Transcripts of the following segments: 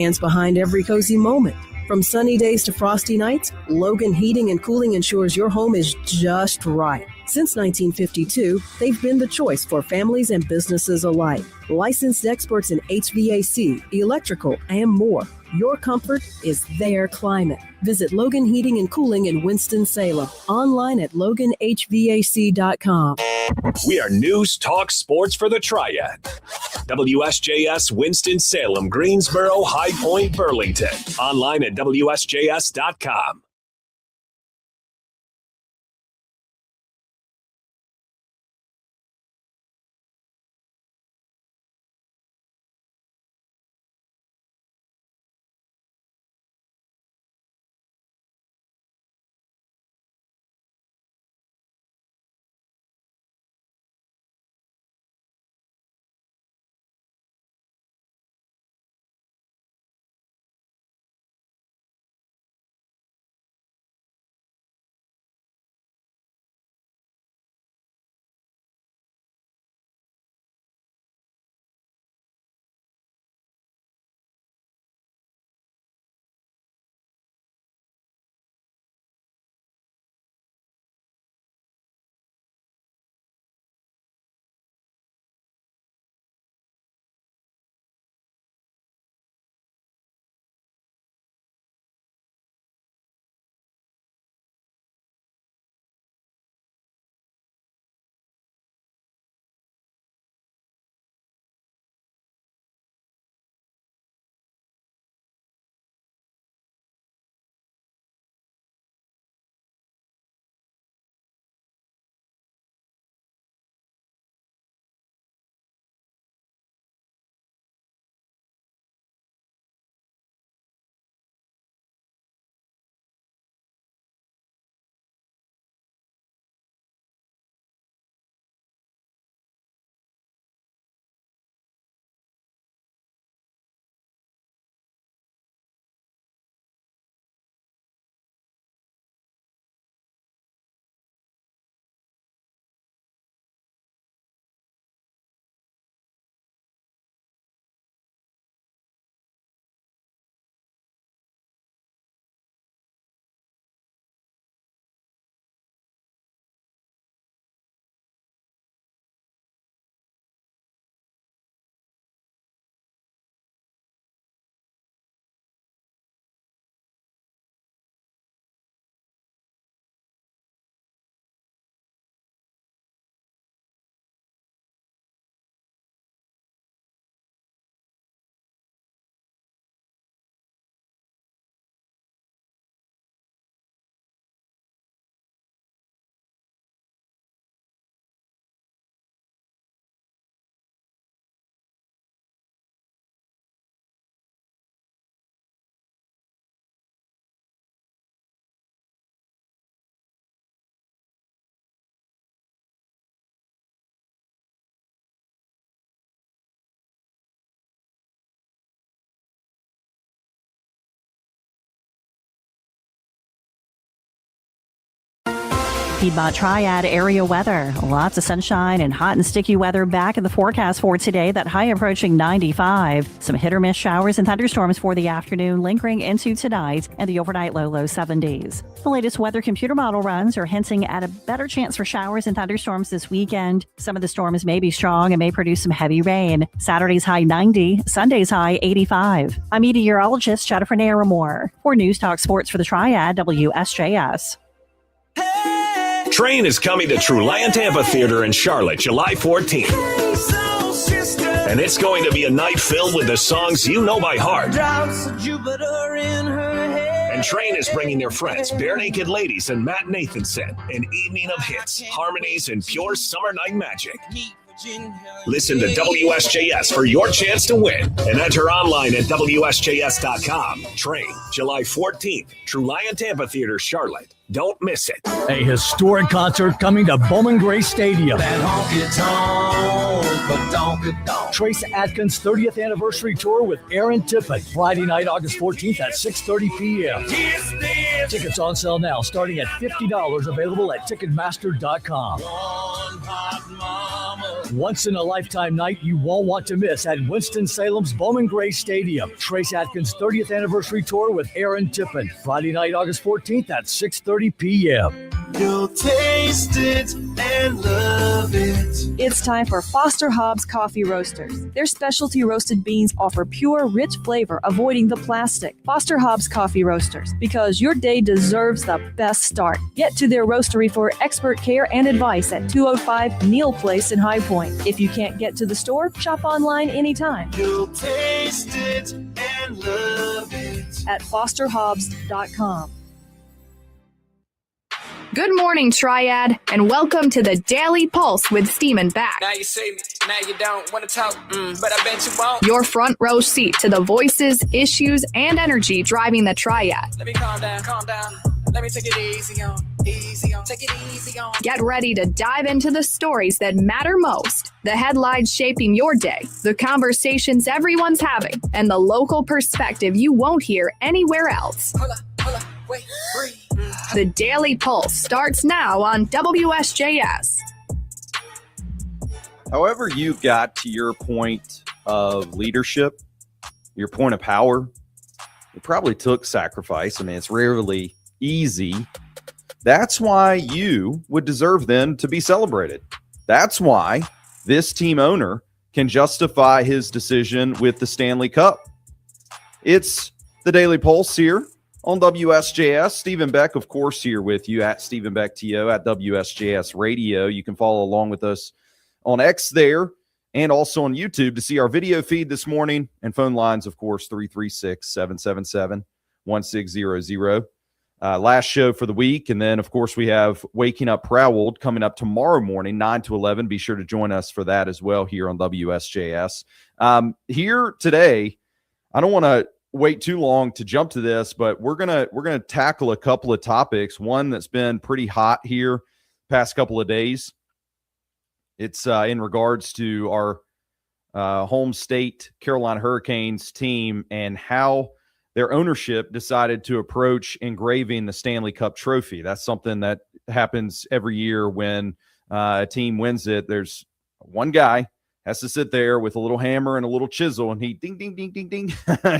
Hands behind every cozy moment. From sunny days to frosty nights, Logan Heating and Cooling ensures your home is just right. Since 1952, they've been the choice for families and businesses alike. Licensed experts in HVAC, electrical, and more. Your comfort is their climate. Visit Logan Heating and Cooling in Winston-Salem. Online at loganhvac.com. We are News Talk Sports for the Triad. WSJS Winston-Salem, Greensboro, High Point, Burlington. Online at WSJS.com. Piedmont Triad area weather. Lots of sunshine and hot and sticky weather back in the forecast for today. That high approaching 95. Some hit or miss showers and thunderstorms for the afternoon lingering into tonight, and the overnight low 70s. The latest weather computer model runs are hinting at a better chance for showers and thunderstorms this weekend. Some of the storms may be strong and may produce some heavy rain. Saturday's high 90, Sunday's high 85. I'm meteorologist Jennifer Naramore for News Talk Sports for the Triad, WSJS. Train is coming to Truland Amphitheater in Charlotte, July 14th. And it's going to be a night filled with the songs you know by heart. And Train is bringing their friends, Bare Naked Ladies and Matt Nathanson, an evening of hits, harmonies, and pure summer night magic. Listen to WSJS for your chance to win and enter online at WSJS.com. Train, July 14th, Truland Amphitheater, Charlotte. Don't miss it. A historic concert coming to Bowman Gray Stadium. Trace Adkins' 30th anniversary tour with Aaron Tippett. Friday night, August 14th at 6:30 p.m. Tickets on sale now, starting at $50. Available at Ticketmaster.com. One hot mama Once-in-a-lifetime night you won't want to miss at Winston-Salem's Bowman Gray Stadium. Trace Adkins' 30th anniversary tour with Aaron Tippin. Friday night, August 14th at 6:30 p.m. You'll taste it and love it. It's time for Foster Hobbs Coffee Roasters. Their specialty roasted beans offer pure, rich flavor, avoiding the plastic. Foster Hobbs Coffee Roasters, because your day deserves the best start. Get to their roastery for expert care and advice at 205 Neal Place in High Point. If you can't get to the store, shop online anytime. You'll taste it and love it at fosterhobbs.com. Good morning, Triad, and welcome to the Daily Pulse with Steamin' Back. Now you see me, now you don't want to talk, but I bet you won't. Your front row seat to the voices, issues, and energy driving the Triad. Let me calm down. Let me take it easy on, take it easy on. Get ready to dive into the stories that matter most, the headlines shaping your day, the conversations everyone's having, and the local perspective you won't hear anywhere else. Hold up, wait, breathe. The Daily Pulse starts now on WSJS. However you got to your point of leadership, your point of power, it probably took sacrifice. I mean, it's rarely easy. That's why you would deserve then to be celebrated. That's why this team owner can justify his decision with the Stanley Cup. It's the Daily Pulse here on WSJS. Stephen Beck, of course, here with you at Stephen Beck TO at WSJS Radio. You can follow along with us on X there and also on YouTube to see our video feed this morning, and phone lines, of course, 336-777-1600. Last show for the week. And then, of course, we have Waking Up Proud coming up tomorrow morning, 9 to 11. Be sure to join us for that as well here on WSJS. Here today, I don't want to wait too long to jump to this, but we're gonna tackle a couple of topics. One that's been pretty hot here past couple of days. It's in regards to our home state Carolina Hurricanes team and how their ownership decided to approach engraving the Stanley Cup trophy. That's something that happens every year when a team wins it. There's one guy has to sit there with a little hammer and a little chisel, and he ding, ding, ding, ding, ding,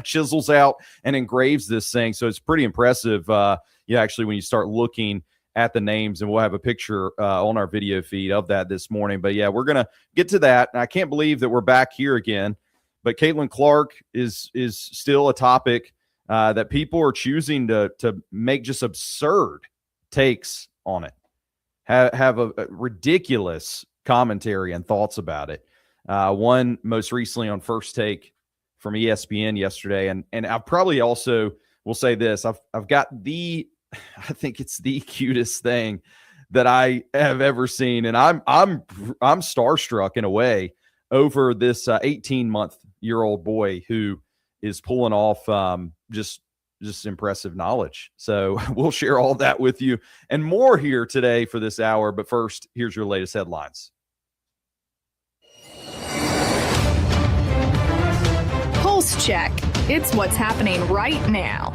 chisels out and engraves this thing. So it's pretty impressive. Actually, when you start looking at the names, and we'll have a picture on our video feed of that this morning. But yeah, we're going to get to that. And I can't believe that we're back here again, but Caitlin Clark is still a topic that people are choosing to make just absurd takes on it, have a ridiculous commentary and thoughts about it. One most recently on First Take from ESPN yesterday. And I probably also will say this. I've got I think it's the cutest thing that I have ever seen. And I'm starstruck in a way over this 18-month-old boy who is pulling off just impressive knowledge. So we'll share all that with you and more here today for this hour. But first, here's your latest headlines. Pulse Check. It's what's happening right now.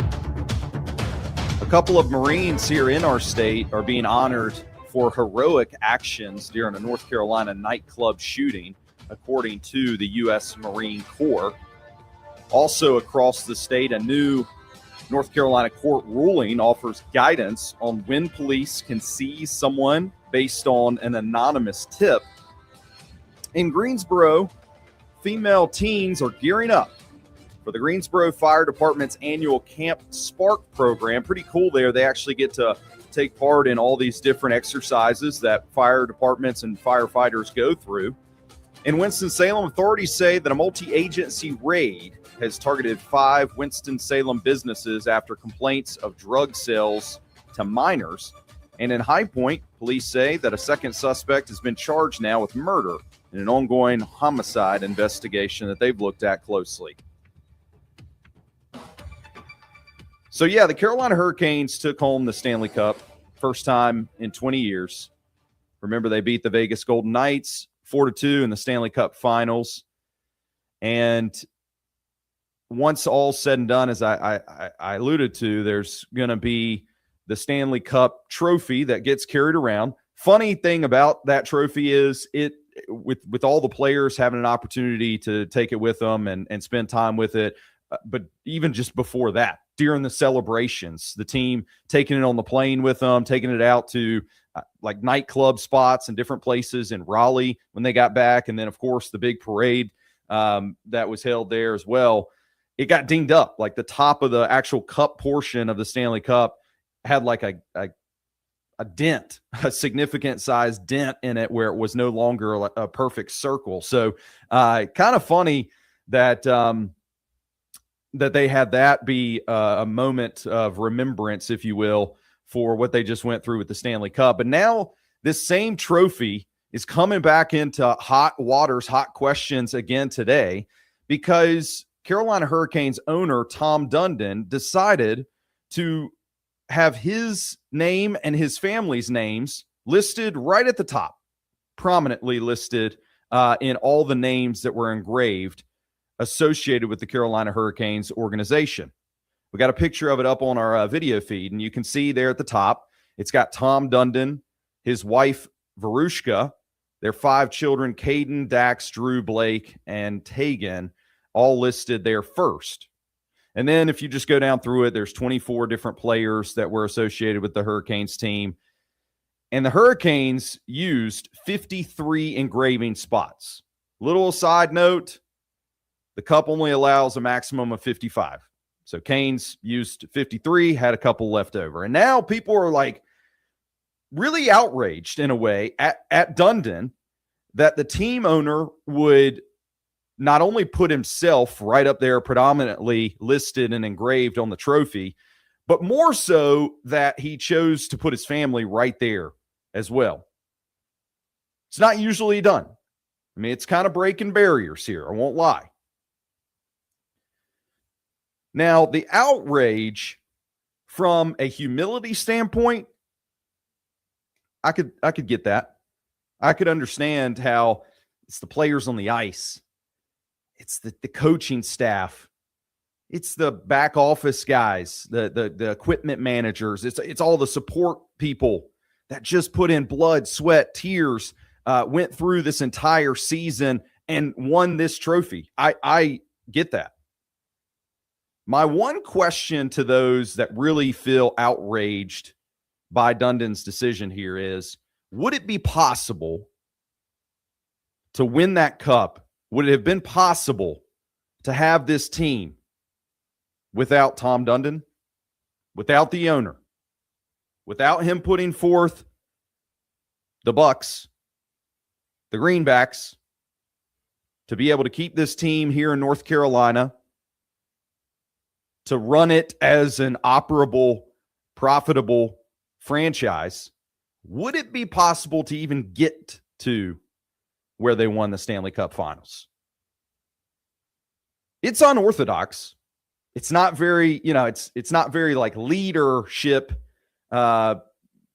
A couple of Marines here in our state are being honored for heroic actions during a North Carolina nightclub shooting, according to the U.S. Marine Corps. Also across the state, a new North Carolina court ruling offers guidance on when police can seize someone based on an anonymous tip. In Greensboro, female teens are gearing up for the Greensboro Fire Department's annual Camp Spark program. Pretty cool there. They actually get to take part in all these different exercises that fire departments and firefighters go through. In Winston-Salem, authorities say that a multi-agency raid has targeted 5 Winston-Salem businesses after complaints of drug sales to minors. And in High Point, police say that a second suspect has been charged now with murder in an ongoing homicide investigation that they've looked at closely. So, yeah, the Carolina Hurricanes took home the Stanley Cup, first time in 20 years. Remember, they beat the Vegas Golden Knights 4-2 in the Stanley Cup Finals. And once all's said and done, as I alluded to, there's going to be the Stanley Cup trophy that gets carried around. Funny thing about that trophy is it with all the players having an opportunity to take it with them and spend time with it. But even just before that, during the celebrations, the team taking it on the plane with them, taking it out to like nightclub spots and different places in Raleigh when they got back. And then, of course, the big parade that was held there as well. It got dinged up. Like the top of the actual cup portion of the Stanley Cup had like a dent, a significant size dent in it where it was no longer a perfect circle. So kind of funny that that they had that be a moment of remembrance, if you will, for what they just went through with the Stanley Cup. But now this same trophy is coming back into hot waters, hot questions again today, because Carolina Hurricanes owner Tom Dundon decided to have his name and his family's names listed right at the top, prominently listed in all the names that were engraved associated with the Carolina Hurricanes organization. We got a picture of it up on our video feed, and you can see there at the top, it's got Tom Dundon, his wife, Verushka, their 5 children, Caden, Dax, Drew, Blake, and Tegan, all listed there first. And then if you just go down through it, there's 24 different players that were associated with the Hurricanes team. And the Hurricanes used 53 engraving spots. Little side note, the cup only allows a maximum of 55. So Canes used 53, had a couple left over. And now people are like really outraged in a way at Dundon that the team owner would not only put himself right up there predominantly listed and engraved on the trophy, but more so that he chose to put his family right there as well. It's not usually done. I mean, it's kind of breaking barriers here, I won't lie. Now, the outrage from a humility standpoint, I could get that. I could understand how it's the players on the ice. It's the coaching staff. It's the back office guys, the equipment managers. It's all the support people that just put in blood, sweat, tears, went through this entire season and won this trophy. I get that. My one question to those that really feel outraged by Dundon's decision here is, would it be possible to win that cup? Would it have been possible to have this team without Tom Dundon, without the owner, without him putting forth the Bucks, the Greenbacks, to be able to keep this team here in North Carolina, to run it as an operable, profitable franchise? Would it be possible to even get to where they won the Stanley Cup Finals? It's unorthodox. It's not very, it's not very like leadership by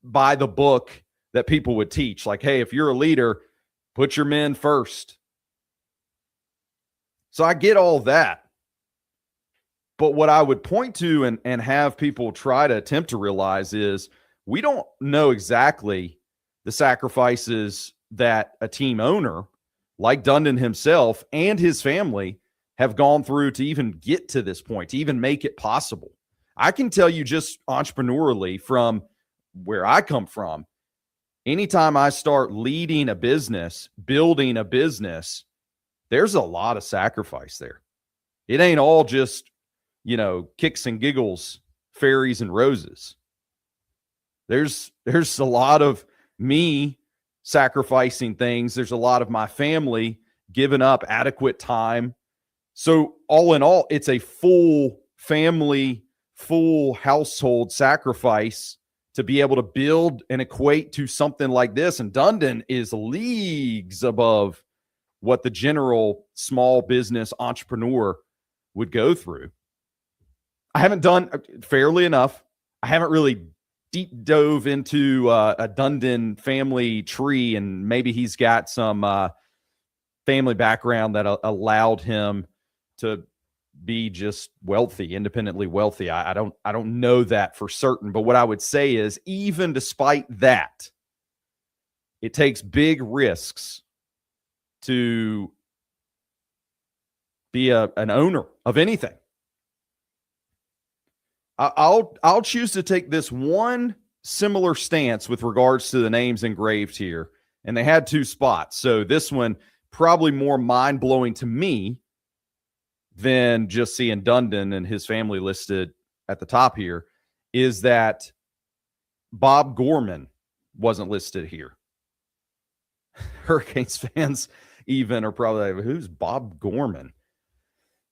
the book that people would teach. Like, hey, if you're a leader, put your men first. So I get all that. But what I would point to and have people try to attempt to realize is we don't know exactly the sacrifices that a team owner like Dundon himself and his family have gone through to even get to this point, to even make it possible. I can tell you just entrepreneurially from where I come from, anytime I start leading a business, building a business, there's a lot of sacrifice there. It ain't all just, kicks and giggles, fairies and roses. There's a lot of me sacrificing things. There's a lot of my family giving up adequate time. So all in all, it's a full family, full household sacrifice to be able to build and equate to something like this. And Dundon is leagues above what the general small business entrepreneur would go through. I haven't done fairly enough. I haven't really deep dove into a Dundon family tree, and maybe he's got some family background that allowed him to be just wealthy, independently wealthy. I don't know that for certain, but what I would say is, even despite that, it takes big risks to be an owner of anything. I'll choose to take this one similar stance with regards to the names engraved here, and they had 2 spots. So this one probably more mind-blowing to me than just seeing Dundon and his family listed at the top here, is that Bob Gorman wasn't listed here. Hurricanes fans even are probably like, who's Bob Gorman?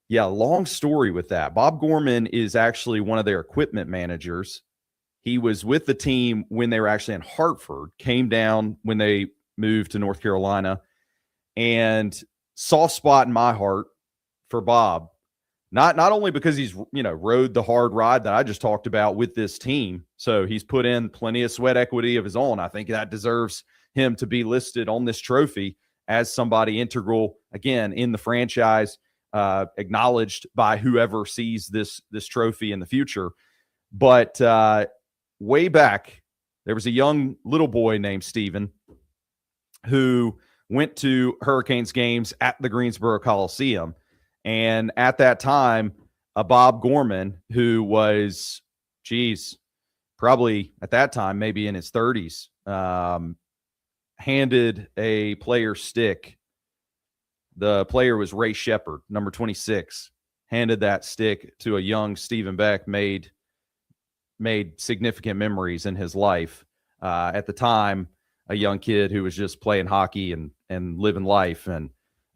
Yeah, long story with that. Bob Gorman is actually one of their equipment managers. He was with the team when they were actually in Hartford, came down when they moved to North Carolina, and soft spot in my heart for Bob. Not only because he's, rode the hard ride that I just talked about with this team. So he's put in plenty of sweat equity of his own. I think that deserves him to be listed on this trophy as somebody integral, again, in the franchise, acknowledged by whoever sees this trophy in the future. But way back, there was a young little boy named Steven who went to Hurricanes games at the Greensboro Coliseum. And at that time, Bob Gorman, who was, probably at that time, maybe in his 30s, handed a player stick. The player was Ray Shepard, number 26, handed that stick to a young Stephen Beck, made significant memories in his life. At the time, a young kid who was just playing hockey and living life, and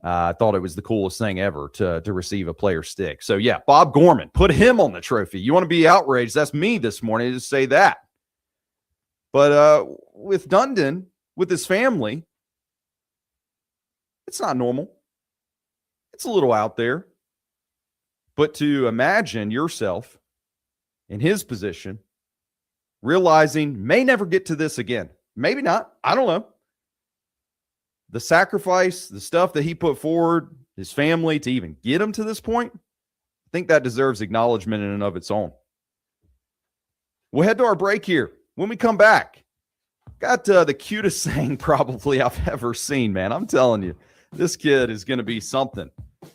thought it was the coolest thing ever to receive a player stick. So, yeah, Bob Gorman, put him on the trophy. You want to be outraged? That's me this morning to say that. But with Dundon, with his family, it's not normal. It's a little out there. But to imagine yourself in his position, realizing may never get to this again. Maybe not. I don't know. The sacrifice, the stuff that he put forward, his family, to even get him to this point, I think that deserves acknowledgement in and of its own. We'll head to our break here. When we come back, got the cutest thing probably I've ever seen, man. I'm telling you, this kid is going to be something.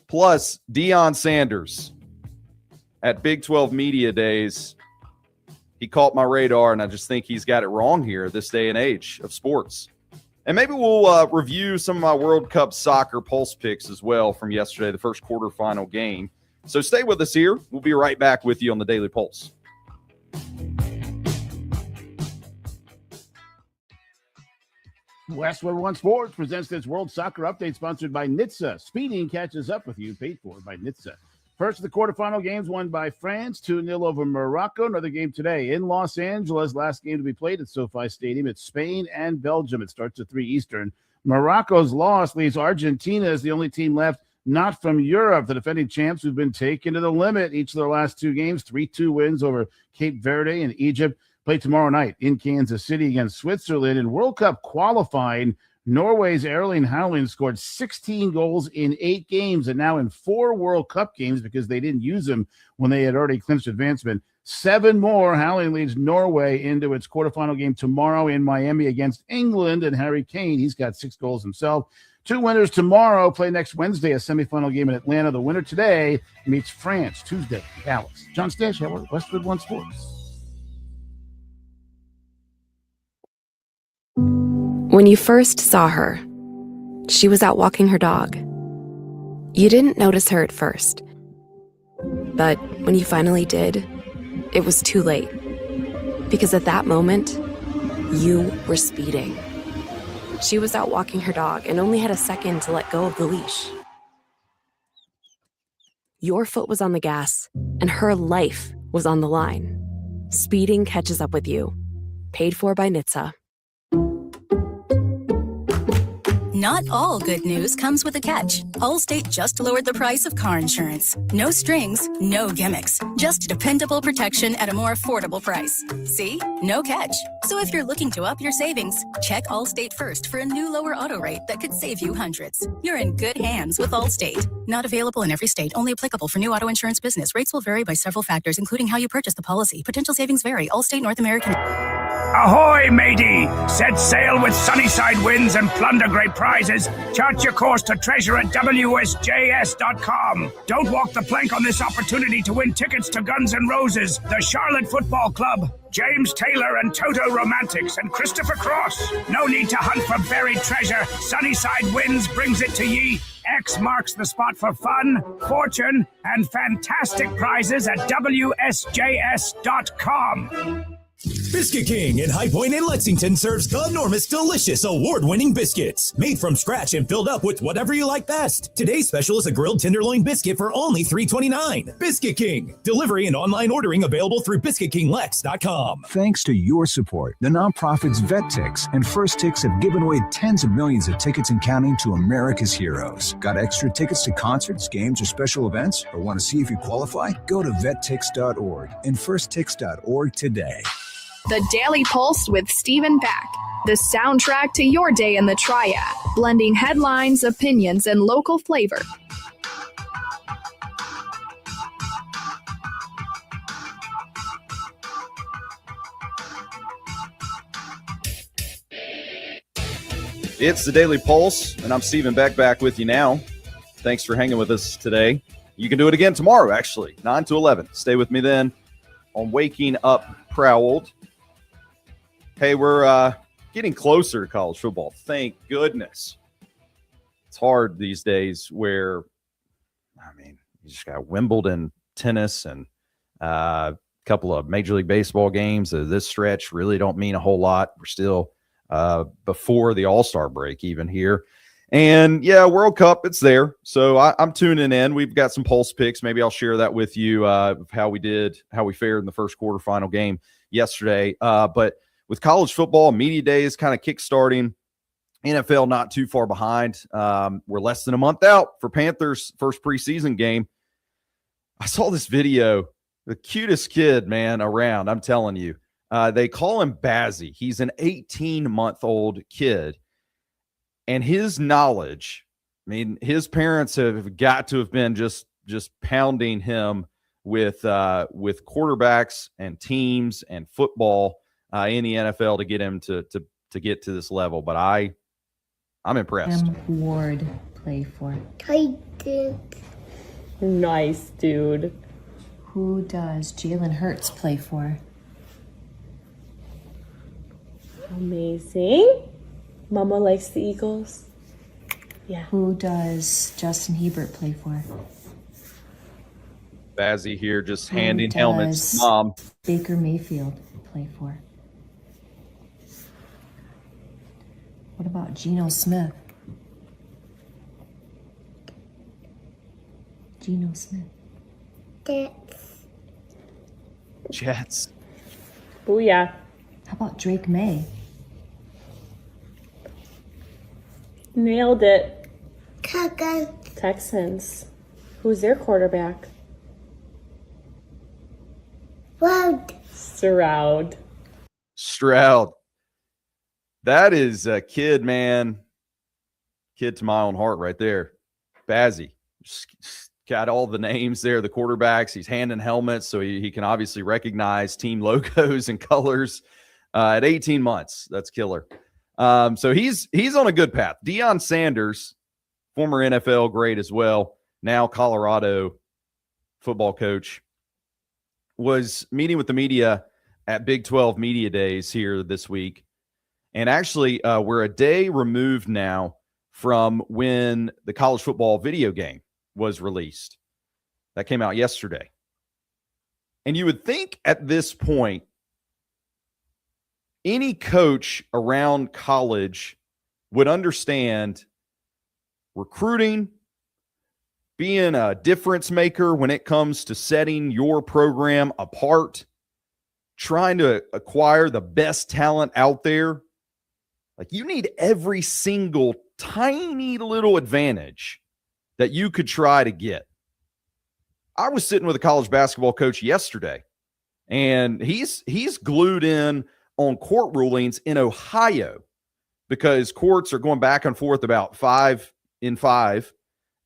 Plus, Deon Sanders at Big 12 Media Days, he caught my radar, and I just think he's got it wrong here this day and age of sports. And maybe we'll review some of my World Cup soccer pulse picks as well from yesterday, the first quarterfinal game. So stay with us here. We'll be right back with you on the Daily Pulse. West 101 Sports presents this World Soccer Update sponsored by NHTSA. Speeding catches up with you, paid for by NHTSA. First of the quarterfinal games won by France, 2-0 over Morocco. Another game today in Los Angeles. Last game to be played at SoFi Stadium. It's Spain and Belgium. It starts at 3 Eastern. Morocco's loss leaves Argentina as the only team left not from Europe. The defending champs who've been taken to the limit each of their last 2 games. 3-2 wins over Cape Verde and Egypt. Play tomorrow night in Kansas City against Switzerland. In World Cup qualifying, Norway's Erling Haaland scored 16 goals in 8 games and now in 4 World Cup games because they didn't use him when they had already clinched advancement. 7 more. Haaland leads Norway into its quarterfinal game tomorrow in Miami against England. And Harry Kane, he's got 6 goals himself. 2 winners tomorrow play next Wednesday, a semifinal game in Atlanta. The winner today meets France Tuesday in Dallas. John Stash, Westwood One Sports. When you first saw her, she was out walking her dog. You didn't notice her at first. But when you finally did, it was too late. Because at that moment, you were speeding. She was out walking her dog and only had a second to let go of the leash. Your foot was on the gas, and her life was on the line. Speeding catches up with you. Paid for by NHTSA. Not all good news comes with a catch. Allstate just lowered the price of car insurance. No strings, no gimmicks. Just dependable protection at a more affordable price. See? No catch. So if you're looking to up your savings, check Allstate first for a new lower auto rate that could save you hundreds. You're in good hands with Allstate. Not available in every state. Only applicable for new auto insurance business. Rates will vary by several factors, including how you purchase the policy. Potential savings vary. Allstate North American. Ahoy, matey! Set sail with sunnyside winds and plunder great prizes. Chart your course to treasure at WSJS.com. Don't walk the plank on this opportunity to win tickets to Guns N' Roses, the Charlotte Football Club, James Taylor and Toto Romantics, and Christopher Cross. No need to hunt for buried treasure. Sunnyside Winds brings it to ye. X marks the spot for fun, fortune, and fantastic prizes at WSJS.com. Biscuit King in High Point and Lexington serves enormous, delicious, award-winning biscuits. Made from scratch and filled up with whatever you like best. Today's special is a grilled tenderloin biscuit for only $3.29. Biscuit King. Delivery and online ordering available through BiscuitKingLex.com. Thanks to your support, the nonprofits VetTix and First Tix have given away tens of millions of tickets and counting to America's heroes. Got extra tickets to concerts, games, or special events? Or want to see if you qualify? Go to vettix.org and firsttix.org today. The Daily Pulse with Stephen Back, the soundtrack to your day in the Triad, blending headlines, opinions, and local flavor. It's the Daily Pulse, and I'm Stephen Beck back with you now. Thanks for hanging with us today. You can do it again tomorrow, actually, 9 to 11. Stay with me then on Waking Up Prowled. Hey, we're getting closer to college football. Thank goodness. It's hard these days where, you just got Wimbledon tennis and a couple of Major League Baseball games. This stretch really don't mean a whole lot. We're still before the All-Star break even here. And, yeah, World Cup, it's there. So I'm tuning in. We've got some Pulse picks. Maybe I'll share that with you, how we fared in the first quarterfinal game yesterday. But with college football, media days kind of kickstarting, NFL not too far behind. We're less than a month out for Panthers' first preseason game. I saw this video, the cutest kid, man, around, I'm telling you. They call him Bazzy. He's an 18-month-old kid. And his knowledge, his parents have got to have been just pounding him with quarterbacks and teams and football in the NFL to get him to get to this level. But I'm impressed. Ward play for? Titan. Nice, dude. Who does Jalen Hurts play for? Amazing. Mama likes the Eagles. Yeah. Who does Justin Hebert play for? Bazzy here just handing helmets. Mom. Baker Mayfield play for? What about Geno Smith? Geno Smith. Jets. Booyah. How about Drake May? Nailed it. Texans. Who's their quarterback? Stroud. That is a kid, man. Kid to my own heart right there. Bazzy. Just got all the names there, the quarterbacks. He's handing helmets, so he can obviously recognize team logos and colors at 18 months. That's killer. So he's on a good path. Deon Sanders, former NFL great as well, now Colorado football coach, was meeting with the media at Big 12 Media Days here this week. And actually, we're a day removed now from when the college football video game was released. That came out yesterday. And you would think at this point, any coach around college would understand recruiting, being a difference maker when it comes to setting your program apart, trying to acquire the best talent out there. Like, you need every single tiny little advantage that you could try to get. I was sitting with a college basketball coach yesterday, and he's glued in on court rulings in Ohio because courts are going back and forth about 5-in-5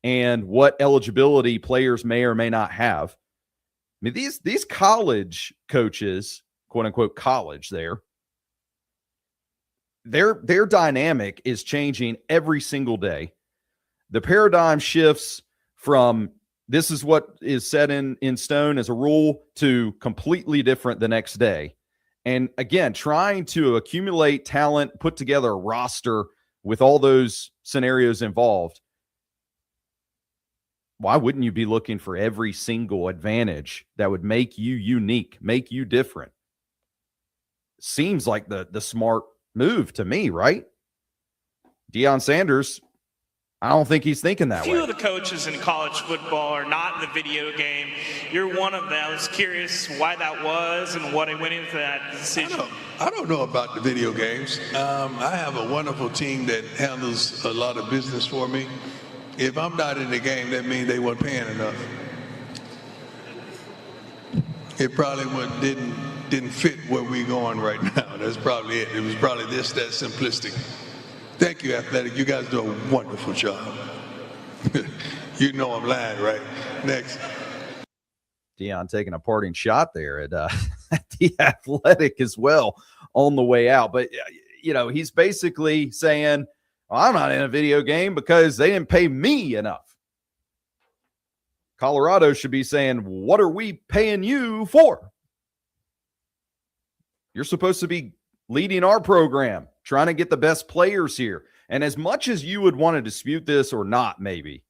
and what eligibility players may or may not have. I mean, these college coaches, quote unquote college there, their dynamic is changing every single day. The paradigm shifts from this is what is set in stone as a rule to completely different the next day. And again, trying to accumulate talent, put together a roster with all those scenarios involved. Why wouldn't you be looking for every single advantage that would make you unique, make you different? Seems like the smart move to me, right? Deion Sanders, I don't think he's thinking that way. A few of the coaches in college football are not in the video game. You're one of them. I was curious why that was and what went into that decision. I don't know about the video games. I have a wonderful team that handles a lot of business for me. If I'm not in the game, that means they weren't paying enough. It probably didn't fit where we're going right now. That's probably it. It was probably that simplistic. Thank you, Athletic. You guys do a wonderful job. You know I'm lying, right? Next. Deon taking a parting shot there at the Athletic as well on the way out. But, he's basically saying, well, I'm not in a video game because they didn't pay me enough. Colorado should be saying, what are we paying you for? You're supposed to be leading our program, trying to get the best players here. And as much as you would want to dispute this or not, maybe,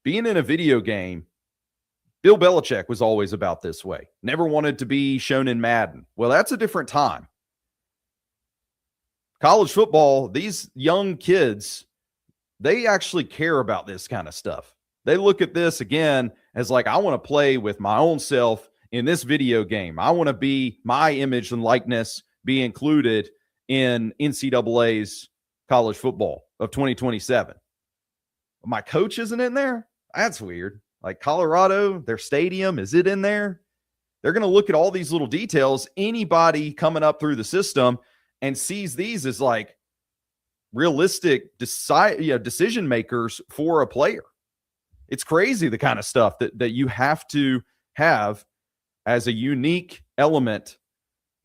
being in a video game, Bill Belichick was always about this way. Never wanted to be shown in Madden. Well, that's a different time. College football, these young kids, they actually care about this kind of stuff. They look at this, again, as like, I want to play with my own self in this video game. I want to be my image and likeness be included in NCAA's college football of 2027. My coach isn't in there? That's weird. Like Colorado, their stadium, is it in there? They're going to look at all these little details. Anybody coming up through the system and sees these as like realistic decision makers for a player. It's crazy the kind of stuff that you have to have as a unique element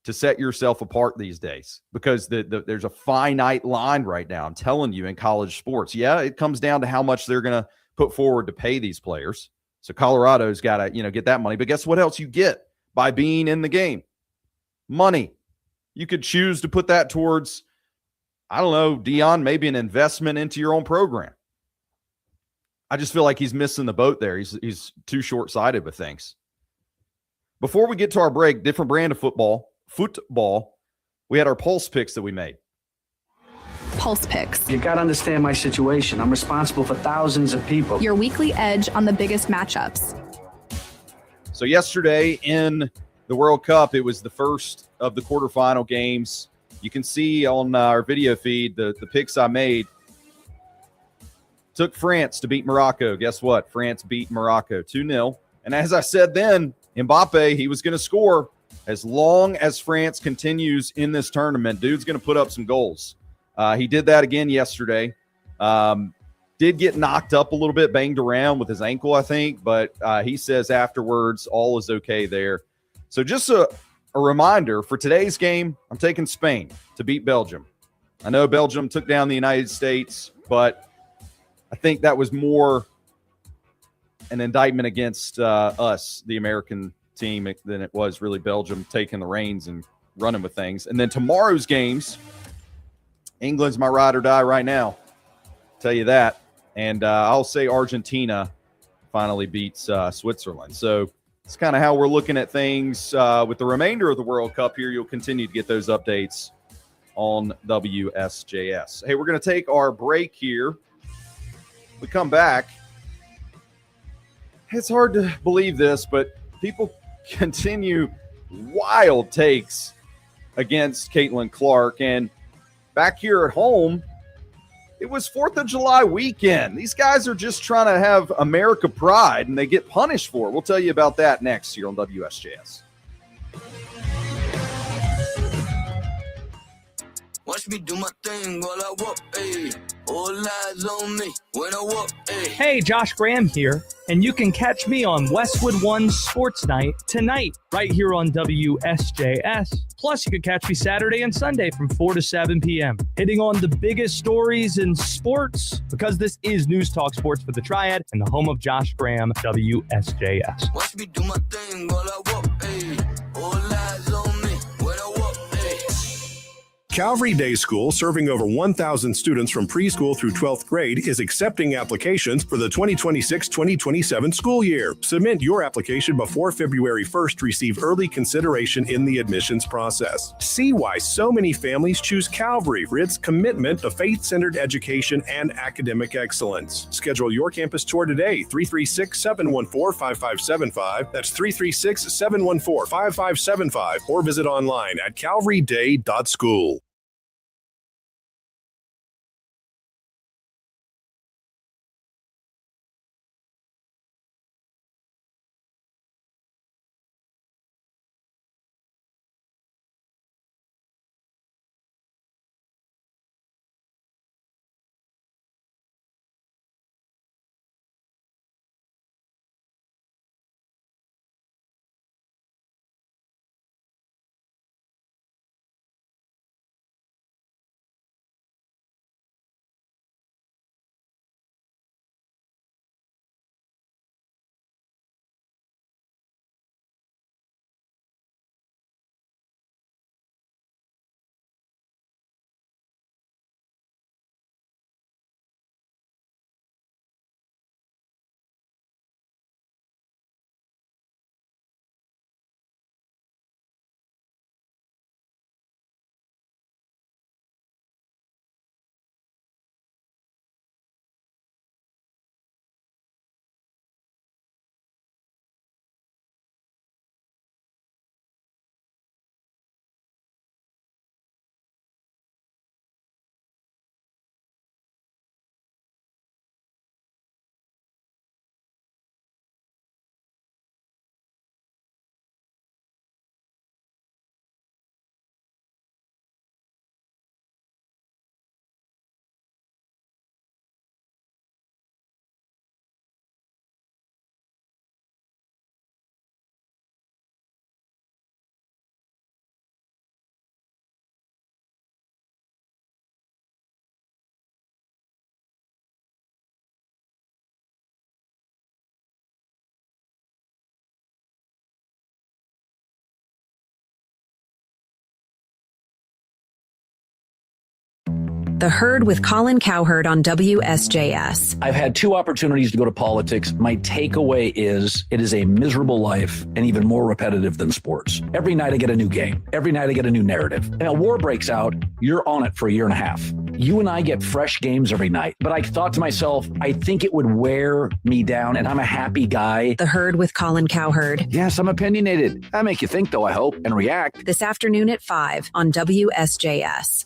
to set yourself apart these days, because there's a finite line right now. I'm telling you, in college sports, it comes down to how much they're going to put forward to pay these players. So Colorado's got to, get that money. But guess what else you get by being in the game? Money. You could choose to put that towards, I don't know, Deon, maybe an investment into your own program. I just feel like he's missing the boat there. He's too short-sighted with things. Before we get to our break, different brand of football, we had our Pulse picks that we made. Pulse Picks. You got to understand my situation. I'm responsible for thousands of people. Your weekly edge on the biggest matchups. So yesterday in the World Cup, it was the first of the quarterfinal games. You can see on our video feed the picks I made. Took France to beat Morocco. Guess what? France beat Morocco 2-0. And as I said then, Mbappe, he was going to score. As long as France continues in this tournament, dude's going to put up some goals. He did that again yesterday. Did get knocked up a little bit, banged around with his ankle, I think. But he says afterwards, all is okay there. So just a reminder, for today's game, I'm taking Spain to beat Belgium. I know Belgium took down the United States, but I think that was more an indictment against us, the American team, than it was really Belgium taking the reins and running with things. And then tomorrow's games, England's my ride or die right now. Tell you that. And I'll say Argentina finally beats Switzerland. So it's kind of how we're looking at things with the remainder of the World Cup here. You'll continue to get those updates on WSJS. Hey, we're going to take our break here. We come back. It's hard to believe this, but people continue wild takes against Caitlin Clark. And back here at home, it was 4th of July weekend. These guys are just trying to have America pride, and they get punished for it. We'll tell you about that next here on WSJS. Watch me do my thing while I walk, ayy. All eyes on me when I walk, ayy. Hey, Josh Graham here. And you can catch me on Westwood One Sports Night tonight, right here on WSJS. Plus, you can catch me Saturday and Sunday from 4 to 7 p.m. hitting on the biggest stories in sports, because this is News Talk Sports for the Triad and the home of Josh Graham, WSJS. Watch me do my thing while I walk, ayy. All eyes on me when I walk, ayy. Calvary Day School, serving over 1,000 students from preschool through 12th grade, is accepting applications for the 2026-2027 school year. Submit your application before February 1st to receive early consideration in the admissions process. See why so many families choose Calvary for its commitment to faith-centered education and academic excellence. Schedule your campus tour today, 336-714-5575. That's 336-714-5575, or visit online at calvaryday.school. The Herd with Colin Cowherd on WSJS. I've had 2 opportunities to go to politics. My takeaway is it is a miserable life and even more repetitive than sports. Every night I get a new game. Every night I get a new narrative. And a war breaks out, you're on it for a year and a half. You and I get fresh games every night. But I thought to myself, I think it would wear me down, and I'm a happy guy. The Herd with Colin Cowherd. Yes, I'm opinionated. I make you think, though, I hope, and react. This afternoon at 5 on WSJS.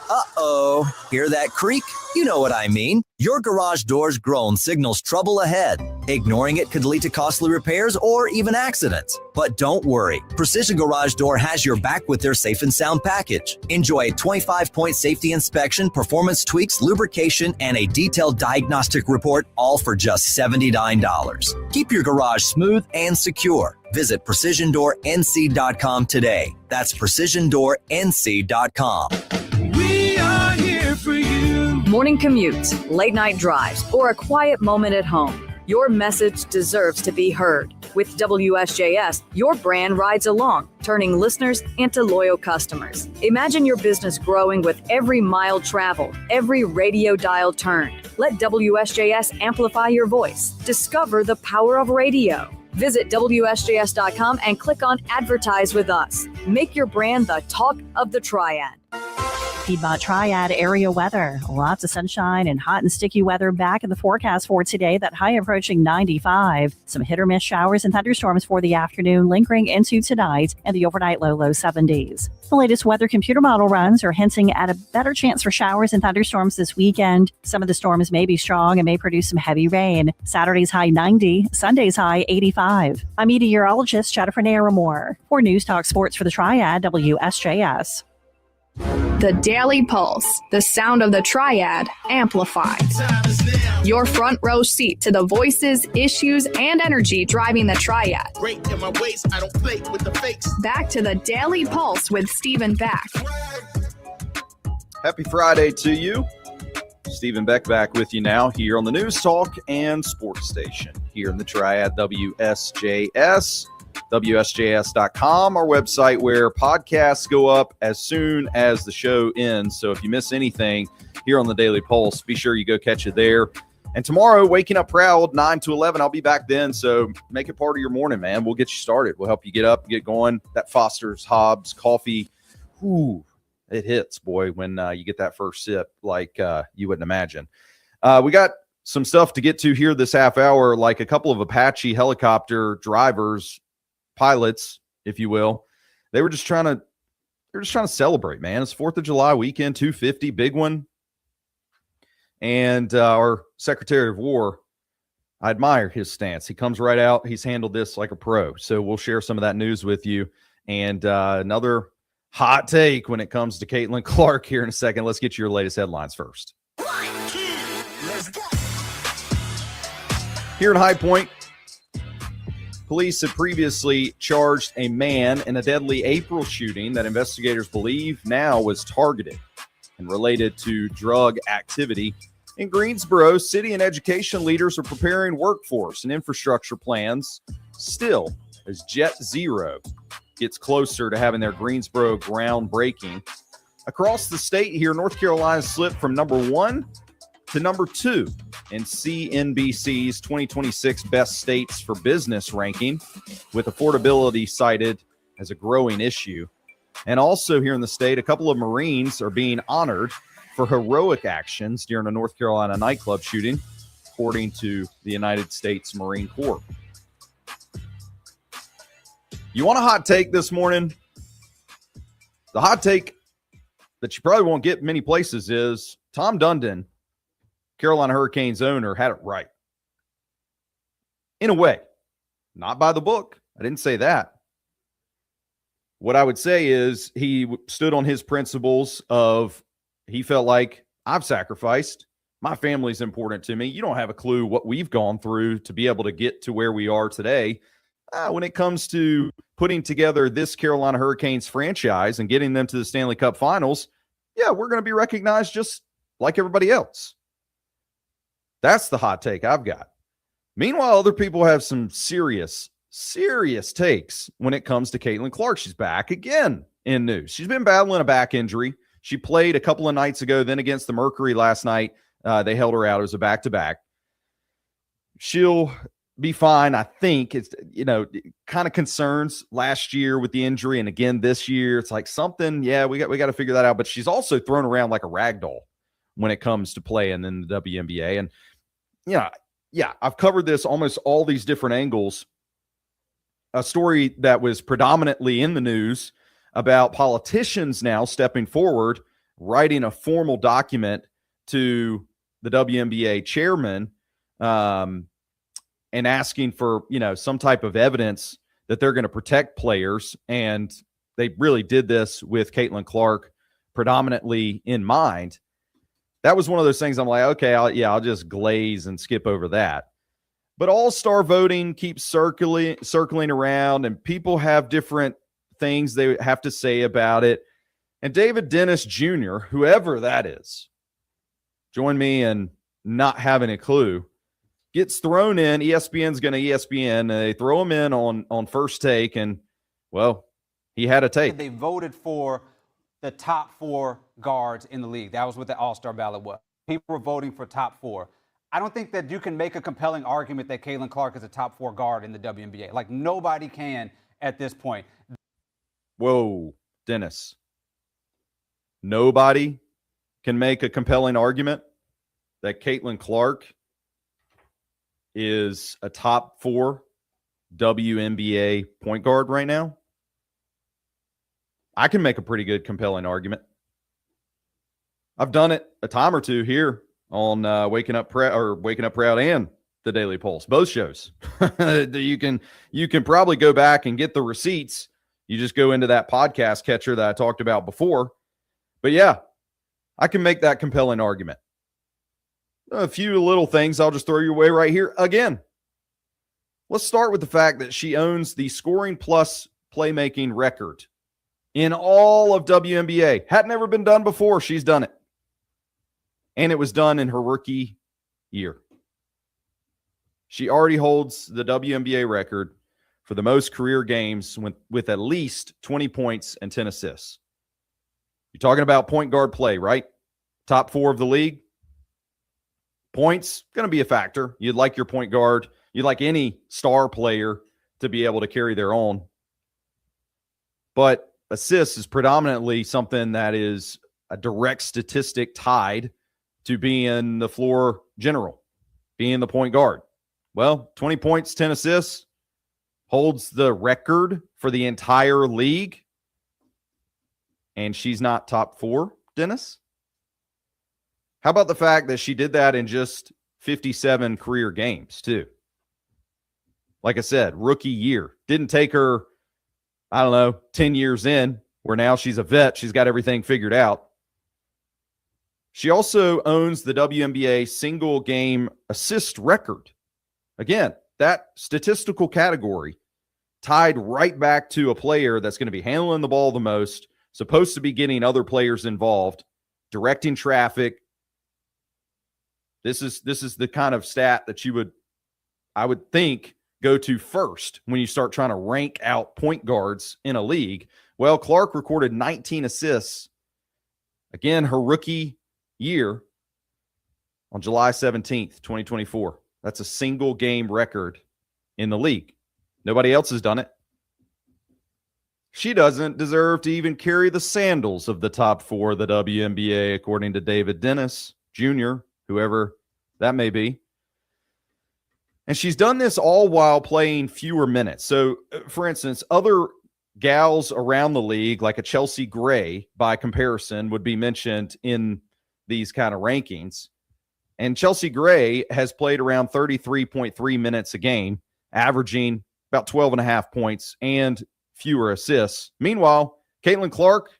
Uh-oh. Hear that creak? You know what I mean. Your garage door's groan signals trouble ahead. Ignoring it could lead to costly repairs or even accidents. But don't worry. Precision Garage Door has your back with their Safe and Sound package. Enjoy a 25-point safety inspection, performance tweaks, lubrication, and a detailed diagnostic report, all for just $79. Keep your garage smooth and secure. Visit PrecisionDoorNC.com today. That's PrecisionDoorNC.com. We are here for you. Morning commutes, late night drives, or a quiet moment at home. Your message deserves to be heard. With WSJS, your brand rides along, turning listeners into loyal customers. Imagine your business growing with every mile traveled, every radio dial turned. Let WSJS amplify your voice. Discover the power of radio. Visit WSJS.com and click on Advertise with Us. Make your brand the talk of the Triad. Piedmont Triad area weather. Lots of sunshine and hot and sticky weather back in the forecast for today. That high approaching 95. Some hit or miss showers and thunderstorms for the afternoon lingering into tonight, and the overnight low 70s. The latest weather computer model runs are hinting at a better chance for showers and thunderstorms this weekend. Some of the storms may be strong and may produce some heavy rain. Saturday's high 90, Sunday's high 85. I'm meteorologist Jennifer Naramore for News Talk Sports for the Triad, WSJS. The Daily Pulse, the sound of the triad amplified. Your front row seat to the voices, issues, and energy driving the triad. Break in my waist, I don't play with the fakes. Back to the Daily Pulse with Stephen Beck. Happy Friday to you. Stephen Beck back with you now here on the News Talk and Sports Station here in the Triad WSJS. WSJS.com, our website where podcasts go up as soon as the show ends. So if you miss anything here on the Daily Pulse, be sure you go catch it there. And tomorrow, Waking Up Proud, 9 to 11, I'll be back then. So make it part of your morning, man. We'll get you started. We'll help you get up, get going. That Foster's Hobbs coffee, whoo, it hits, boy, when you get that first sip like you wouldn't imagine. We got some stuff to get to here this half hour, like a couple of Apache helicopter drivers, pilots, if you will. They were just trying to celebrate, man. It's 4th of July weekend, 250, big one. And our Secretary of War, I admire his stance. He comes right out. He's handled this like a pro. So we'll share some of that news with you. And another hot take when it comes to Caitlin Clark here in a second. Let's get your latest headlines first. Here in High Point, police had previously charged a man in a deadly April shooting that investigators believe now was targeted and related to drug activity. In Greensboro, city and education leaders are preparing workforce and infrastructure plans still as Jet Zero gets closer to having their Greensboro groundbreaking. Across the state here, North Carolina slipped from number 1 to number 2 in CNBC's 2026 Best States for Business ranking, with affordability cited as a growing issue. And also here in the state, a couple of Marines are being honored for heroic actions during a North Carolina nightclub shooting, according to the United States Marine Corps. You want a hot take this morning? The hot take that you probably won't get many places is Tom Dundon, Carolina Hurricanes owner, had it right. In a way, not by the book. I didn't say that. What I would say is he stood on his principles of he felt like I've sacrificed. My family's important to me. You don't have a clue what we've gone through to be able to get to where we are today. When it comes to putting together this Carolina Hurricanes franchise and getting them to the Stanley Cup Finals, yeah, we're going to be recognized just like everybody else. That's the hot take I've got. Meanwhile, other people have some serious takes when it comes to Caitlin Clark. She's back again in news. She's been battling a back injury. She played a couple of nights ago, then against the Mercury last night. They held her out. It was a back-to-back. She'll be fine, I think. It's, kind of concerns last year with the injury, and again this year. It's like something, we got to figure that out. But she's also thrown around like a rag doll when it comes to playing in the WNBA. And, I've covered this almost all these different angles. A story that was predominantly in the news about politicians now stepping forward, writing a formal document to the WNBA chairman and asking for, some type of evidence that they're going to protect players. And they really did this with Caitlin Clark predominantly in mind. That was one of those things I'm like, okay, I'll just glaze and skip over that. But all-star voting keeps circling around, and people have different things they have to say about it. And David Dennis Jr., whoever that is, join me in not having a clue, gets thrown in. ESPN's going to ESPN. And they throw him in on First Take, and, well, he had a take. They voted for the top 4 guards in the league. That was what the All-Star ballot was. People were voting for top 4. I don't think that you can make a compelling argument that Caitlin Clark is a top 4 guard in the WNBA. Like, nobody can at this point. Whoa, Dennis. Nobody can make a compelling argument that Caitlin Clark is a top 4 WNBA point guard right now? I can make a pretty good compelling argument. I've done it a time or two here on Waking Up Proud and the Daily Pulse, both shows. You can probably go back and get the receipts. You just go into that podcast catcher that I talked about before, But yeah, I can make that compelling argument. A few little things I'll just throw your way right here. Again, let's start with the fact that she owns the scoring plus playmaking record in all of WNBA. Had never been done before. She's done it. And it was done in her rookie year. She already holds the WNBA record for the most career games with at least 20 points and 10 assists. You're talking about point guard play, right? Top 4 of the league. Points, going to be a factor. You'd like your point guard, you'd like any star player to be able to carry their own. But assists is predominantly something that is a direct statistic tied to being the floor general, being the point guard. Well, 20 points, 10 assists holds the record for the entire league. And she's not top 4, Dennis? How about the fact that she did that in just 57 career games, too? Like I said, rookie year. Didn't take her, 10 years in, where now she's a vet. She's got everything figured out. She also owns the WNBA single game assist record. Again, that statistical category tied right back to a player that's going to be handling the ball the most, supposed to be getting other players involved, directing traffic. This is the kind of stat that I would think, go to first when you start trying to rank out point guards in a league. Well, Clark recorded 19 assists, again, her rookie year on July 17th, 2024. That's a single game record in the league. Nobody else has done it. She doesn't deserve to even carry the sandals of the top 4 of the WNBA, according to David Dennis Jr., whoever that may be. And she's done this all while playing fewer minutes. So, for instance, other gals around the league, like a Chelsea Gray, by comparison, would be mentioned in these kind of rankings. And Chelsea Gray has played around 33.3 minutes a game, averaging about 12.5 points and fewer assists. Meanwhile, Caitlin Clark,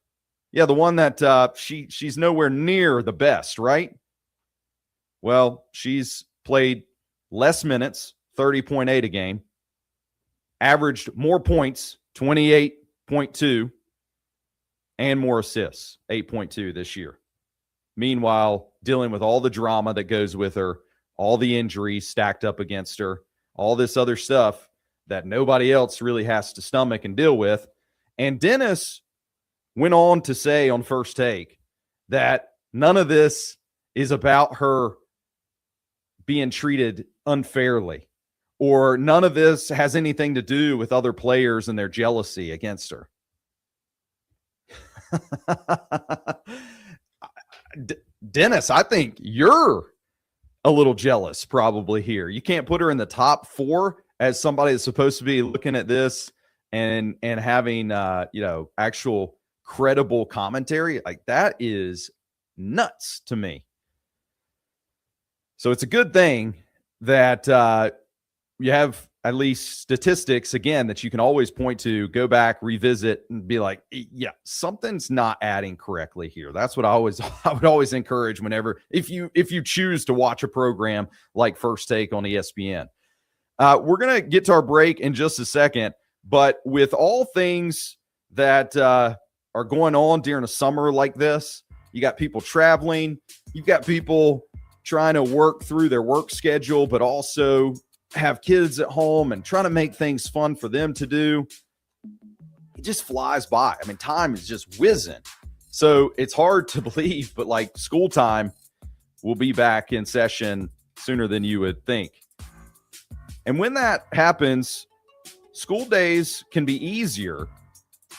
the one that she's nowhere near the best, right? Well, she's played less minutes, 30.8 a game, averaged more points, 28.2, and more assists, 8.2 this year. Meanwhile, dealing with all the drama that goes with her, all the injuries stacked up against her, all this other stuff that nobody else really has to stomach and deal with. And Dennis went on to say on First Take that none of this is about her being treated unfairly, or none of this has anything to do with other players and their jealousy against her. Dennis, I think you're a little jealous probably here. You can't put her in the top 4 as somebody that's supposed to be looking at this and having actual credible commentary. Like, that is nuts to me. So it's a good thing that you have at least statistics, again, that you can always point to, go back, revisit, and be like, yeah, something's not adding correctly here. That's what I would always encourage whenever, if you choose to watch a program like First Take on ESPN. We're going to get to our break in just a second, but with all things that are going on during a summer like this, you got people traveling, you've got people trying to work through their work schedule, but also have kids at home and trying to make things fun for them to do. It just flies by. I mean, time is just whizzing. So it's hard to believe, but like, school time will be back in session sooner than you would think. And when that happens, school days can be easier,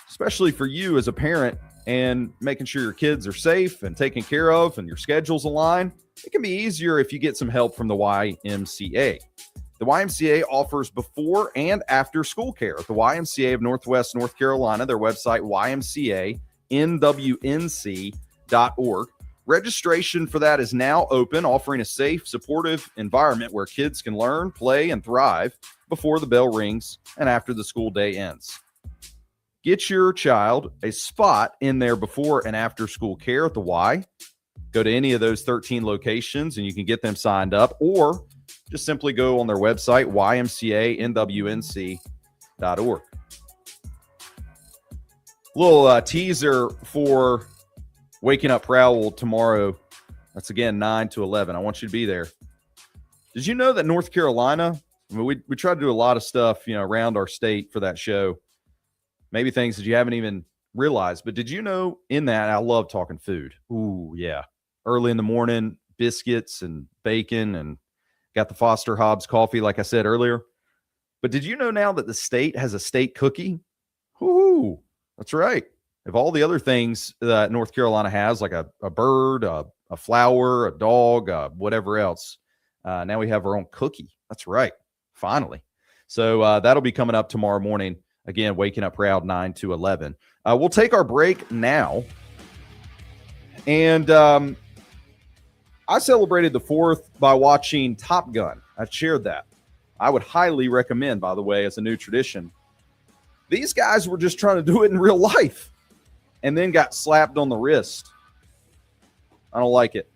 especially for you as a parent, and making sure your kids are safe and taken care of and your schedules align. It can be easier if you get some help from the YMCA. The YMCA offers before and after school care. The YMCA of Northwest North Carolina, their website, ymcanwnc.org. Registration for that is now open, offering a safe, supportive environment where kids can learn, play, and thrive before the bell rings and after the school day ends. Get your child a spot in their before and after school care at the Y. Go to any of those 13 locations and you can get them signed up, or just simply go on their website, ymcanwnc.org. Little teaser for Waking Up Prowl tomorrow. That's again 9 to 11. I want you to be there. Did you know that North Carolina, I mean, we try to do a lot of stuff, around our state for that show. Maybe things that you haven't even realized, but did you know in that, I love talking food. Ooh, yeah. Early in the morning, biscuits and bacon, and got the Foster Hobbs coffee, like I said earlier. But did you know now that the state has a state cookie? Ooh, that's right. If all the other things that North Carolina has, like a bird, a flower, a dog, whatever else, now we have our own cookie. That's right. Finally. So that'll be coming up tomorrow morning. Again, Waking Up Proud, 9 to 11. We'll take our break now. And I celebrated the 4th by watching Top Gun. I shared that. I would highly recommend, by the way, as a new tradition. These guys were just trying to do it in real life and then got slapped on the wrist. I don't like it.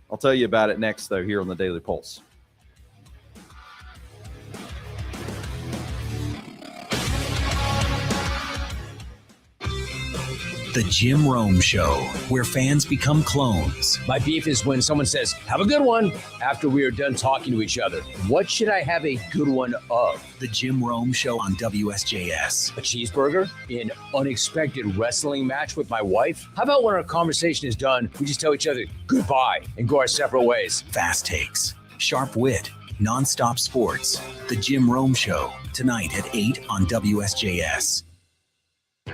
I'll tell you about it next, though, here on the Daily Pulse. The Jim Rome Show, where fans become clones. My beef is when someone says, have a good one, after we are done talking to each other. What should I have a good one of? The Jim Rome Show on WSJS. A cheeseburger? An unexpected wrestling match with my wife? How about when our conversation is done, we just tell each other goodbye and go our separate ways? Fast takes, sharp wit, nonstop sports. The Jim Rome Show, tonight at 8 on WSJS.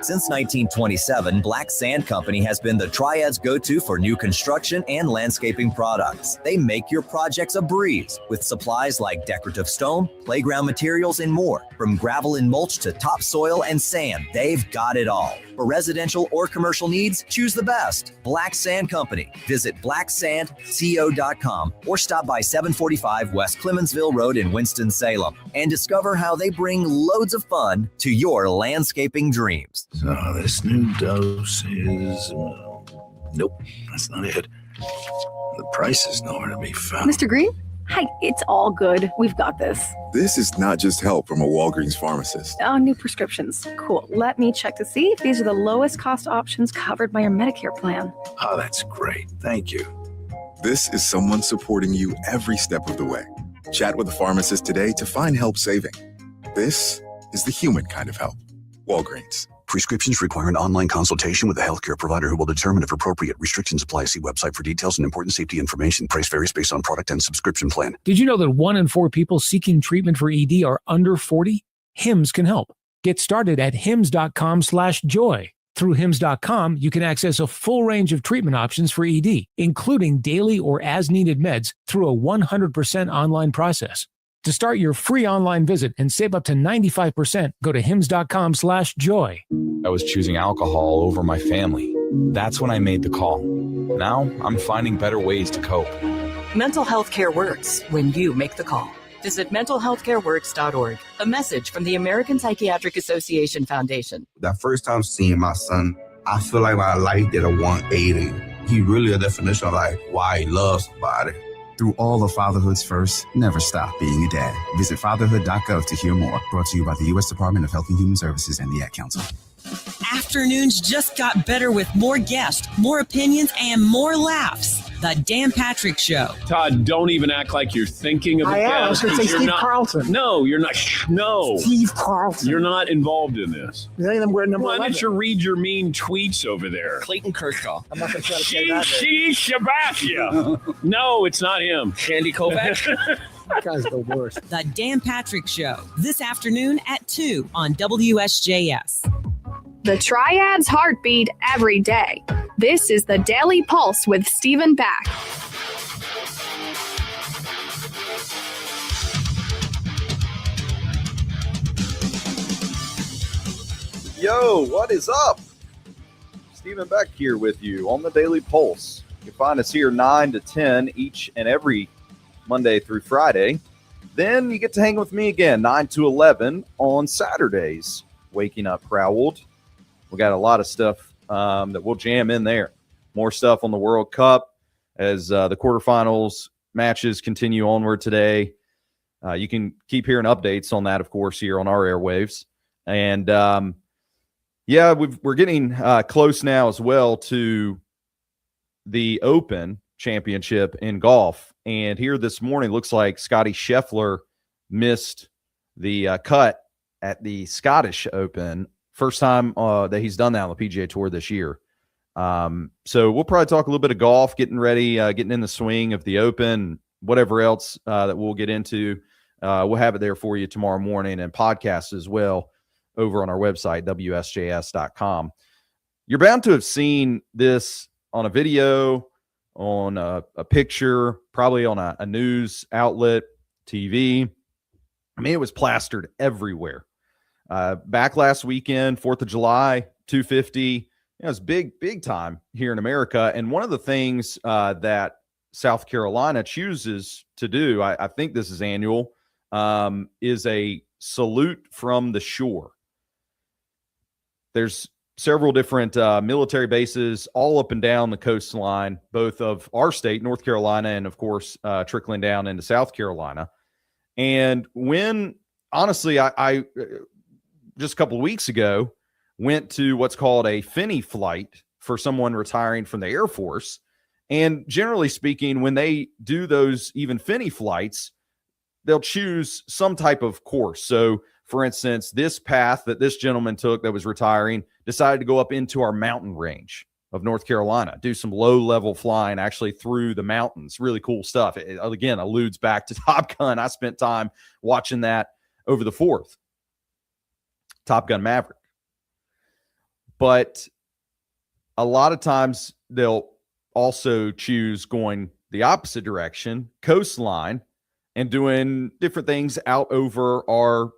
Since 1927, Black Sand Company has been the Triad's go-to for new construction and landscaping products. They make your projects a breeze with supplies like decorative stone, playground materials, and more. From gravel and mulch to topsoil and sand, they've got it all. For residential or commercial needs, choose the best. Black Sand Company. Visit blacksandco.com or stop by 745 West Clemensville Road in Winston-Salem and discover how they bring loads of fun to your landscaping dreams. So this new dose is... nope, that's not it. The price is nowhere to be found. Mr. Green? Hi, it's all good. We've got this. This is not just help from a Walgreens pharmacist. Oh, new prescriptions. Cool. Let me check to see if these are the lowest cost options covered by your Medicare plan. Oh, that's great. Thank you. This is someone supporting you every step of the way. Chat with a pharmacist today to find help saving. This is the human kind of help. Walgreens. Prescriptions require an online consultation with a healthcare provider who will determine if appropriate. Restrictions apply. See website for details and important safety information. Price varies based on product and subscription plan. Did you know that 1 in 4 people seeking treatment for ED are under 40? HIMS can help. Get started at hims.com/joy. Through hims.com, you can access a full range of treatment options for ED, including daily or as-needed meds through a 100% online process. To start your free online visit and save up to 95%, go to hims.com/joy. I was choosing alcohol over my family. That's when I made the call. Now I'm finding better ways to cope. Mental health care works when you make the call. Visit mentalhealthcareworks.org. A message from the American Psychiatric Association Foundation. That first time seeing my son, I feel like my life did a 180. He really a definition of like why he loves somebody. Through all of fatherhood's first, never stop being a dad. Visit fatherhood.gov to hear more. Brought to you by the U.S. Department of Health and Human Services and the Ad Council. Afternoons just got better with more guests, more opinions, and more laughs. The Dan Patrick Show. Todd, don't even act like you're thinking of it. I was going to say Steve Carlson. No, you're not. No. Steve Carlson. You're not involved in this. Is any of them wearing number Why 11? don't you read your mean tweets over there? Clayton Kershaw. I'm not going to try to say that. Shabafia. No, it's not him. Andy Kovac. That guy's the worst. The Dan Patrick Show. This afternoon at 2 on WSJS. The Triad's heartbeat every day. This is the Daily Pulse with Stephen Back. Yo, what is up? Stephen Beck here with you on the Daily Pulse. You can find us here 9 to 10 each and every Monday through Friday. Then you get to hang with me again 9 to 11 on Saturdays. Waking Up Proud. We got a lot of stuff that we'll jam in there. More stuff on the World Cup as the quarterfinals matches continue onward today. You can keep hearing updates on that, of course, here on our airwaves. And, we're getting close now as well to the Open Championship in golf. And here this morning, looks like Scotty Scheffler missed the cut at the Scottish Open. First time that he's done that on the PGA Tour this year. So we'll probably talk a little bit of golf, getting ready, getting in the swing of the Open, whatever else that we'll get into. We'll have it there for you tomorrow morning and podcast as well over on our website, WSJS.com. You're bound to have seen this on a video, on a picture, probably on a news outlet, TV. I mean, it was plastered everywhere. Back last weekend, 4th of July, 250. It was big time here in America. And one of the things that South Carolina chooses to do, I think this is annual, is a salute from the shore. There's several different military bases all up and down the coastline, both of our state, North Carolina, and, of course, trickling down into South Carolina. And when, honestly, I just a couple of weeks ago went to what's called a Finney flight for someone retiring from the Air Force. And generally speaking, when they do those even Finney flights, they'll choose some type of course. So, for instance, this path that this gentleman took that was retiring decided to go up into our mountain range of North Carolina, do some low-level flying actually through the mountains. Really cool stuff. It, again, alludes back to Top Gun. I spent time watching that over the 4th. Top Gun Maverick. But a lot of times they'll also choose going the opposite direction, coastline, and doing different things out over our,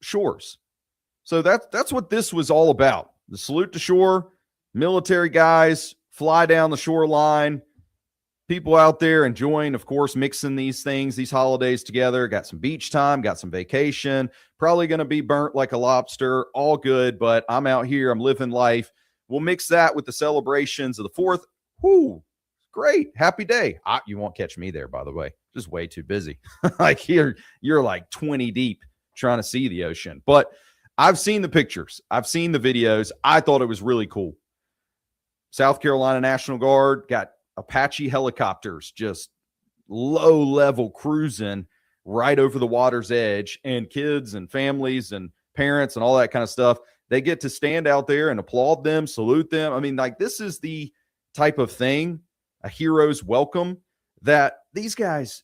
shores. So that's what this was all about. The salute to shore, military guys fly down the shoreline, people out there enjoying, of course, mixing these things, these holidays together. Got some beach time, got some vacation, probably going to be burnt like a lobster, all good, but I'm out here, I'm living life. We'll mix that with the celebrations of the 4th. Whoo, great, happy day. You won't catch me there, by the way. Just way too busy. Like here, you're like 20 deep trying to see the ocean. But I've seen the pictures. I've seen the videos. I thought it was really cool. South Carolina National Guard got Apache helicopters just low-level cruising right over the water's edge, and kids and families and parents and all that kind of stuff, they get to stand out there and applaud them, salute them. I mean, like, this is the type of thing, a hero's welcome, that these guys,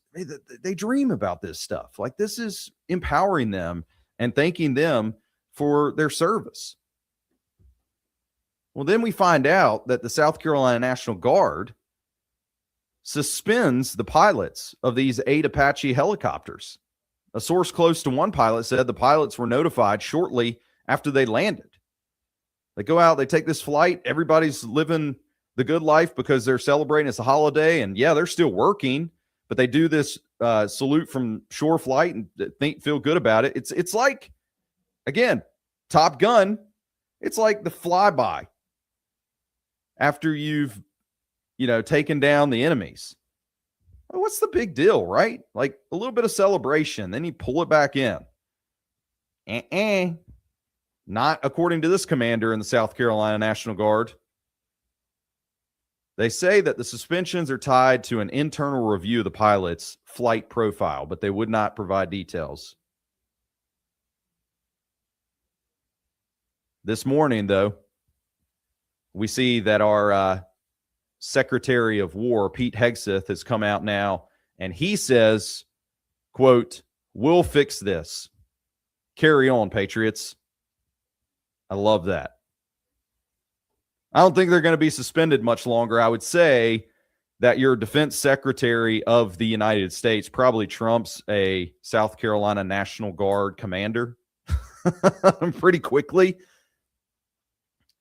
they dream about this stuff. Like, this is empowering them and thanking them for their service. Well, then we find out that the South Carolina National Guard suspends the pilots of these 8 Apache helicopters. A source close to one pilot said the pilots were notified shortly after they landed. They go out, they take this flight, everybody's living the good life because they're celebrating it's a holiday, and yeah, they're still working, but they do this salute from shore flight and feel good about it. It's like, again, Top Gun, it's like the flyby after you've taken down the enemies. Well, what's the big deal, right? Like a little bit of celebration, then you pull it back in. Not according to this commander in the South Carolina National Guard. They say that the suspensions are tied to an internal review of the pilot's flight profile, but they would not provide details. This morning, though, we see that our Secretary of War, Pete Hegseth, has come out now, and he says, quote, "We'll fix this. Carry on, Patriots." I love that. I don't think they're going to be suspended much longer. I would say that your defense secretary of the United States probably trumps a South Carolina National Guard commander pretty quickly.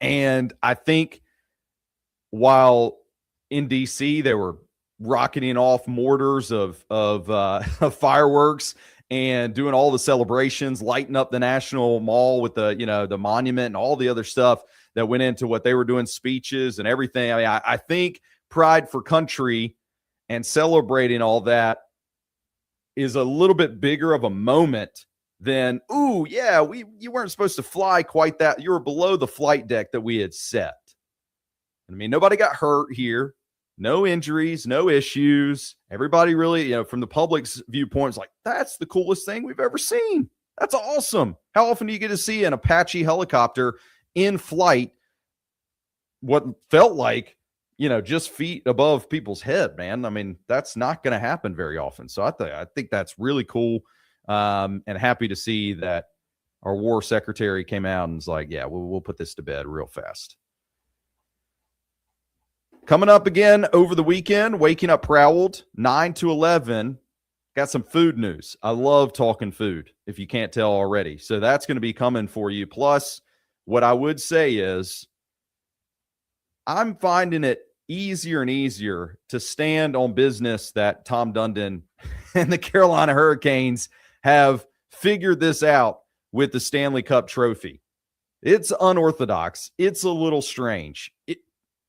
And I think while in D.C. they were rocketing off mortars of fireworks and doing all the celebrations, lighting up the National Mall with the monument and all the other stuff that went into what they were doing, speeches and everything. I mean, I think pride for country and celebrating all that is a little bit bigger of a moment than, ooh, yeah, you weren't supposed to fly quite that. You were below the flight deck that we had set. I mean, nobody got hurt here. No injuries, no issues. Everybody really, from the public's viewpoint, is like, that's the coolest thing we've ever seen. That's awesome. How often do you get to see an Apache helicopter in flight, what felt like, just feet above people's head, man? I mean, that's not going to happen very often. So I think that's really cool, and happy to see that our war secretary came out and was like, yeah, we'll put this to bed real fast. Coming up again over the weekend, Waking Up Proud, 9 to 11. Got some food news. I love talking food, if you can't tell already. So that's going to be coming for you. Plus, what I would say is I'm finding it easier and easier to stand on business that Tom Dundon and the Carolina Hurricanes have figured this out with the Stanley Cup trophy. It's unorthodox. It's a little strange.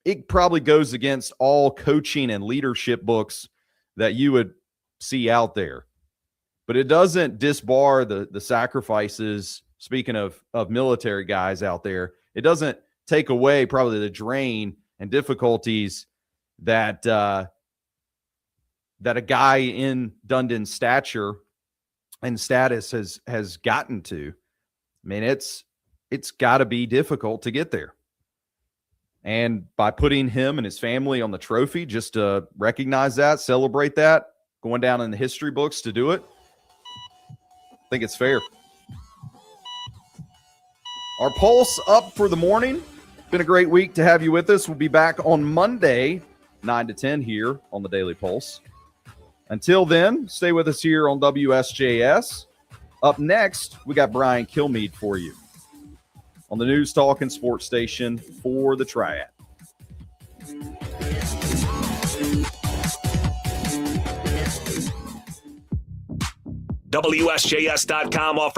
It probably goes against all coaching and leadership books that you would see out there. But it doesn't disbar the sacrifices, speaking of military guys out there. It doesn't take away probably the drain and difficulties that a guy in Dundon's stature and status has gotten to. I mean, it's got to be difficult to get there. And by putting him and his family on the trophy, just to recognize that, celebrate that, going down in the history books to do it, I think it's fair. Our pulse up for the morning. Been a great week to have you with us. We'll be back on Monday, 9 to 10 here on the Daily Pulse. Until then, stay with us here on WSJS. Up next, we got Brian Kilmeade for you on the News Talk and Sports Station for the Triad. WSJS.com offers